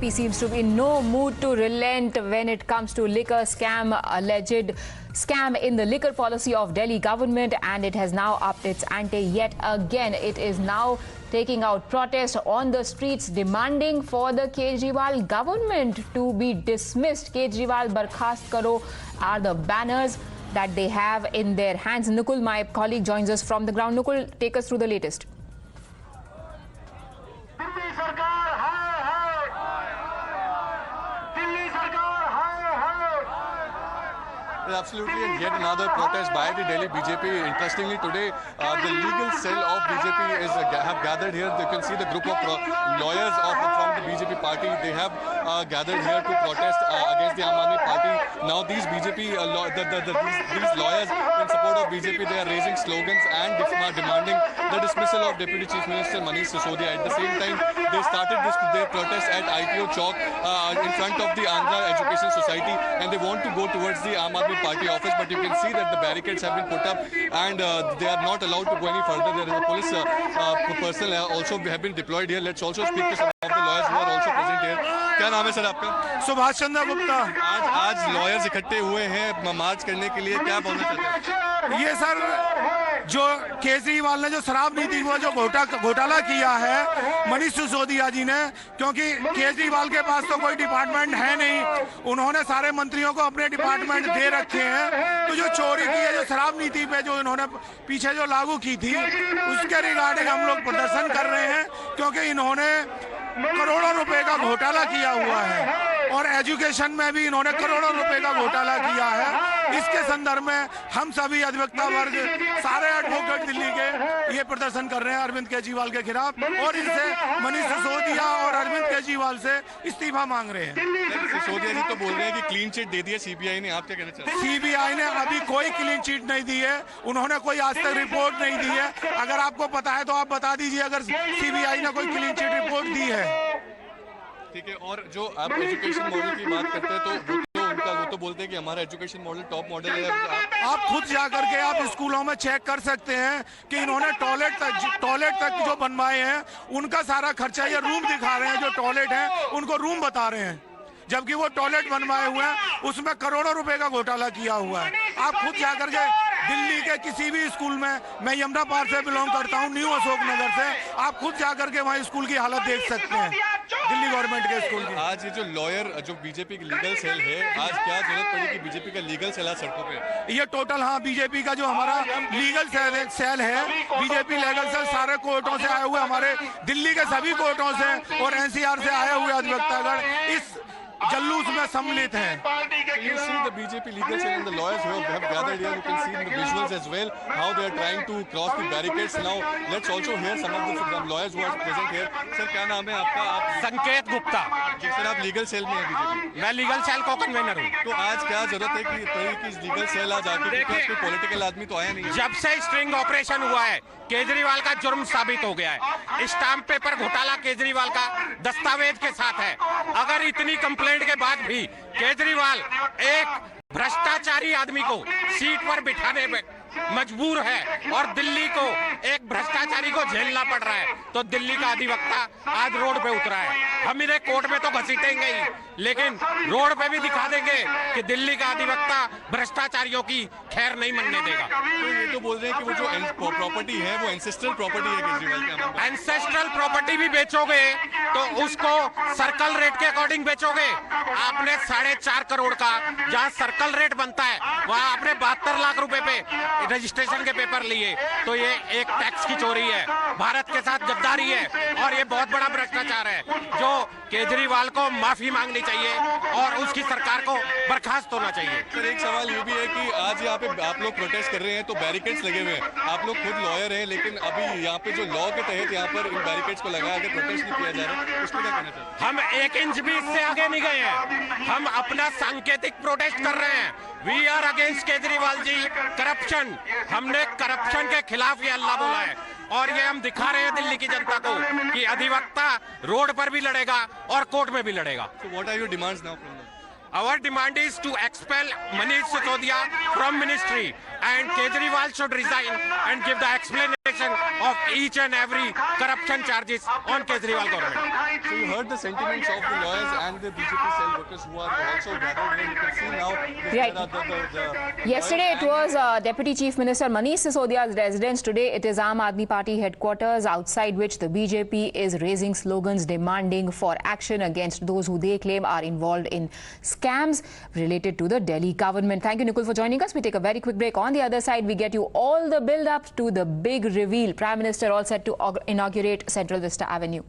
He seems to be in no mood to relent when it comes to liquor scam, alleged scam in the liquor policy of Delhi government, and it has now upped its ante yet again. It is now taking out protests on the streets demanding for the Kejriwal government to be dismissed. Kejriwal Barkhast Karo are the banners that they have in their hands. Nukul, my colleague, joins us from the ground. Nukul, take us through the latest. Absolutely, and yet another protest by the Delhi BJP. Interestingly, today the legal cell of BJP have gathered here. You can see the group of lawyers from the BJP party. They have gathered here to protest against the Aam Aadmi Party. Now these BJP, these lawyers in support of BJP, they are raising slogans and demanding the dismissal of Deputy Chief Minister Manish Sisodia. At the same time, they started their protest at IPO Chowk in front of the Andhra Education Society, and they want to go towards the Aam Aadmi Party office, but you can see that the barricades have been put up and they are not allowed to go any further. There is a police personnel also have been deployed here. Let's also speak to some of the lawyers who are also present here. क्या नाम है sir आपका? सुभाष चंद्र गुप्ता। आज lawyers इकट्ठे हुए हैं मार्च करने के लिए, क्या बोलना चाहते हैं? ये सर जो केजरीवाल ने जो शराब नीति वो जो घोटाला किया है मनीष सिसोदिया जी ने, क्योंकि केजरीवाल के पास तो कोई डिपार्टमेंट है नहीं, उन्होंने सारे मंत्रियों को अपने डिपार्टमेंट दे रखे हैं। तो जो चोरी की है, जो शराब नीति पे जो इन्होंने पीछे जो लागू की थी, उसके रिगार्डिंग हम लोग प्रदर्शन कर रहे हैं, क्योंकि इन्होंने करोड़ों रुपए का घोटाला किया हुआ है और एजुकेशन में भी इन्होंने करोड़ों रुपए का घोटाला किया है। इसके संदर्भ में हम सभी अधिवक्ता वर्ग, सारे एडवोकेट दिल्ली के ये प्रदर्शन कर रहे हैं अरविंद केजरीवाल के खिलाफ और इनसे मनीष सिसोदिया और अरविंद केजरीवाल से इस्तीफा मांग रहे हैं। सिसोदिया जी तो बोल रहे हैं कि क्लीन चिट दे दी है सीबीआई ने, आप क्या कहना चाहते हैं? सीबीआई ने अभी कोई क्लीन चिट नहीं दी है, उन्होंने कोई आज तक रिपोर्ट नहीं दी है। अगर आपको पता है तो आप बता दीजिए अगर सीबीआई ने कोई क्लीन चिट रिपोर्ट दी है। ठीक है, और जो आप एजुकेशन मॉडल की बात करते हैं तो वो तो बोलते हैं कि हमारा एजुकेशन मॉडल टॉप मॉडल है। आप खुद जाकर के आप स्कूलों में चेक कर सकते हैं कि इन्होंने टॉयलेट तक जो बनवाए हैं उनका सारा खर्चा, ये रूम दिखा रहे हैं जो टॉयलेट हैं उनको रूम बता रहे हैं, जबकि वो टॉयलेट बनवाए हुए हैं उसमें करोड़ों रुपए का घोटाला किया हुआ है। आप खुद जाकर के दिल्ली के किसी भी स्कूल में, मैं यमुना पार से बिलोंग करता हूं, न्यू अशोक नगर से, आप खुद जाकर के वहाँ स्कूल की हालत देख सकते हैं, दिल्ली गवर्नमेंट के स्कूल की। आज ये जो लॉयर जो बीजेपी की लीगल सेल है, आज क्या जरूरत पड़ी कि बीजेपी का लीगल सेल आज सड़कों पे? ये टोटल, हाँ, बीजेपी का जो हमारा लीगल सेल है, बीजेपी लीगल सेल सारे कोर्टों से आए हुए, हमारे दिल्ली के सभी कोर्टों से और एनसीआर से आए हुए अधिवक्तागण इस जल्लूस में सम्मिलित हैं। You see the BJP legal cell and the lawyers who have gathered here. You can see in the visuals as well how they are trying to cross the barricades. Now let's also hear some of the lawyers who are present here. Sir, क्या नाम है आपका? आप संकेत गुप्ता। जी sir, आप legal cell में हैं BJP? मैं लीगल सेल को कन्वेनर हूँ। तो आज क्या जरूरत है कि लीगल सेल आज आके, क्योंकि कोई पॉलिटिकल आदमी तो आया नहीं। जब से स्ट्रिंग ऑपरेशन हुआ है, केजरीवाल का जुर्म साबित हो गया है। स्टाम्प पेपर घोटाला केजरीवाल का दस्तावेज के साथ है। अगर इतनी कंप्लेंट के बाद भी केजरीवाल एक भ्रष्टाचारी आदमी को सीट पर बिठाने में मजबूर है और दिल्ली को एक भ्रष्टाचारी को झेलना पड़ रहा है, तो दिल्ली का अधिवक्ता आज रोड पे उतरा है। हम इन्हें कोर्ट में तो घसीटेंगे ही, लेकिन रोड पे भी दिखा देंगे कि दिल्ली का अधिवक्ता भ्रष्टाचारियों की खैर नहीं मनने देगा। तो ये तो बोल रहे हैं कि वो जो प्रॉपर्टी है वो एंसेस्ट्रल प्रॉपर्टी है केजरीवाल का। एंसेस्ट्रल प्रॉपर्टी भी बेचोगे तो उसको सर्कल रेट के अकॉर्डिंग बेचोगे। आपने 4.5 करोड़ का जहाँ सर्कल रेट बनता है वहाँ आपने 72 लाख रुपए पे रजिस्ट्रेशन के पेपर लिए, तो ये एक टैक्स की चोरी है, भारत के साथ गद्दारी है और ये बहुत बड़ा भ्रष्टाचार है, जो केजरीवाल को माफी मांगनी चाहिए और उसकी सरकार को बर्खास्त होना चाहिए। सर, एक सवाल ये भी है कि आज यहाँ पे आप लोग प्रोटेस्ट कर रहे हैं तो बैरिकेड्स लगे हुए हैं, आप लोग खुद लॉयर हैं, लेकिन अभी यहाँ पे जो लॉ के तहत यहाँ पर इन बैरिकेड्स को लगा के प्रोटेस्ट नहीं किया जा रहा है, उसको क्या कहना चाहिए? हम 1 इंच भी इससे आगे नहीं गए हैं, हम अपना सांकेतिक प्रोटेस्ट कर रहे हैं। We are against Kejriwal ji corruption. हमने करप्शन के खिलाफ ये हल्ला बोला है और ये हम दिखा रहे हैं दिल्ली की जनता को कि अधिवक्ता रोड पर भी लड़ेगा और कोर्ट में भी लड़ेगा। So what are your demands now from them? Our demand is to expel Manish Sisodia from ministry and Kejriwal should resign and give the explanation. of each and every corruption charges on Kejriwal government. So you heard the sentiments of the lawyers and the BJP cell workers who are also gathered here. You can see now Right. Yesterday it was Deputy Chief Minister Manish Sisodia's residence. Today it is Aam Aadmi Party headquarters, outside which the BJP is raising slogans demanding for action against those who they claim are involved in scams related to the Delhi government. Thank you, Nikul, for joining us. We take a very quick break. On the other side, we get you all the build-up to the big reveal. Prime Minister all set to inaugurate Central Vista Avenue.